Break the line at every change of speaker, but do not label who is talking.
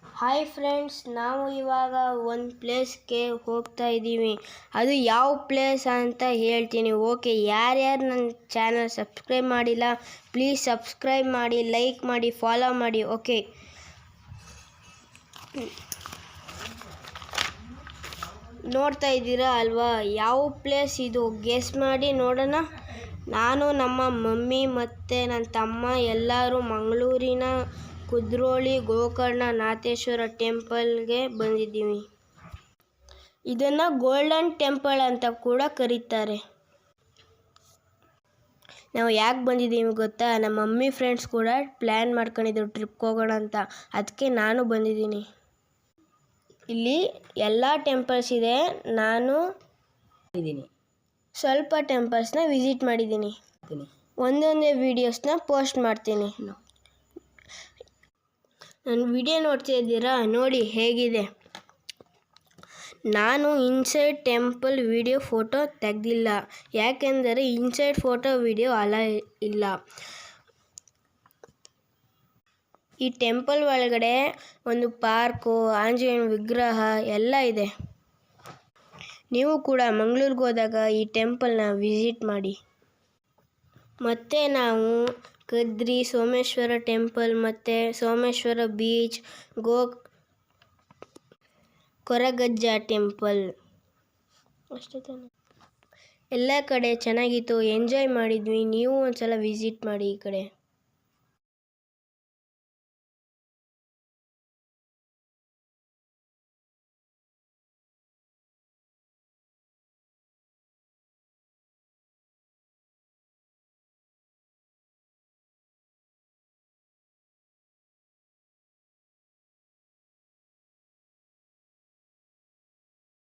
Hi friends, ನಾವು ಇವಾಗ ಒಂದು ಪ್ಲೇಸ್ಗೆ ಹೋಗ್ತಾ ಇದ್ದೀವಿ. ಅದು ಯಾವ ಪ್ಲೇಸ್ ಅಂತ ಹೇಳ್ತೀನಿ. ಓಕೆ, ಯಾರ್ಯಾರು ನನ್ನ ಚಾನಲ್ ಸಬ್ಸ್ಕ್ರೈಬ್ ಮಾಡಿಲ್ಲ ಪ್ಲೀಸ್ ಸಬ್ಸ್ಕ್ರೈಬ್ ಮಾಡಿ, ಲೈಕ್ ಮಾಡಿ, ಫಾಲೋ ಮಾಡಿ. ಓಕೆ, ನೋಡ್ತಾ ಇದ್ದೀರಾ ಅಲ್ವಾ ಯಾವ ಪ್ಲೇಸ್ ಇದು? ಗೆಸ್ ಮಾಡಿ ನೋಡೋಣ. ನಾನು, ನಮ್ಮ ಮಮ್ಮಿ ಮತ್ತು ನನ್ನ ತಮ್ಮ ಎಲ್ಲರೂ ಮಂಗಳೂರಿನ ಕುದ್ರೋಳಿ ಗೋಕರ್ಣ ನಾಥೇಶ್ವರ ಟೆಂಪಲ್ಗೆ ಬಂದಿದ್ದೀವಿ. ಇದನ್ನು ಗೋಲ್ಡನ್ ಟೆಂಪಲ್ ಅಂತ ಕೂಡ ಕರೀತಾರೆ. ನಾವು ಯಾಕೆ ಬಂದಿದ್ದೀವಿ ಗೊತ್ತಾ? ನಮ್ಮ ಮಮ್ಮಿ ಫ್ರೆಂಡ್ಸ್ ಕೂಡ ಪ್ಲ್ಯಾನ್ ಮಾಡ್ಕೊಂಡಿದ್ರು ಟ್ರಿಪ್ಗೆ ಹೋಗೋಣ ಅಂತ, ಅದಕ್ಕೆ ನಾನು ಬಂದಿದ್ದೀನಿ. ಇಲ್ಲಿ ಎಲ್ಲ ಟೆಂಪಲ್ಸ್ ಇದೆ. ನಾನು ಸ್ವಲ್ಪ ಟೆಂಪಲ್ಸ್ನ ವಿಸಿಟ್ ಮಾಡಿದ್ದೀನಿ. ಒಂದೊಂದೇ ವೀಡಿಯೋಸ್ನ ಪೋಸ್ಟ್ ಮಾಡ್ತೀನಿ. ನನ್ನ ವಿಡಿಯೋ ನೋಡ್ತಾ ಇದ್ದೀರಾ? ನೋಡಿ ಹೇಗಿದೆ. ನಾನು ಇನ್ಸೈಡ್ ಟೆಂಪಲ್ ವಿಡಿಯೋ ಫೋಟೋ ತೆಗೆದಿಲ್ಲ, ಯಾಕೆಂದರೆ ಇನ್ಸೈಡ್ ಫೋಟೋ ವಿಡಿಯೋ ಇಲ್ಲ. ಈ ಟೆಂಪಲ್ ಒಳಗಡೆ ಒಂದು ಪಾರ್ಕು, ಆಂಜನೇಯನ ವಿಗ್ರಹ ಎಲ್ಲ ಇದೆ. ನೀವು ಕೂಡ ಮಂಗಳೂರಿಗೆ ಹೋದಾಗ ಈ ಟೆಂಪಲ್ನ ವಿಸಿಟ್ ಮಾಡಿ. ಮತ್ತು ನಾವು ಕದ್ರಿ ಸೋಮೇಶ್ವರ ಟೆಂಪಲ್ ಮತ್ತು ಸೋಮೇಶ್ವರ ಬೀಚ್, ಕೊರಗಜ್ಜ ಟೆಂಪಲ್ ಅಷ್ಟೇ ತಾನೆ, ಎಲ್ಲ ಕಡೆ ಚೆನ್ನಾಗಿತ್ತು, ಎಂಜಾಯ್ ಮಾಡಿದ್ವಿ. ನೀವು ಒಂದ್ಸಲ ವಿಸಿಟ್ ಮಾಡಿ ಈ ಕಡೆ.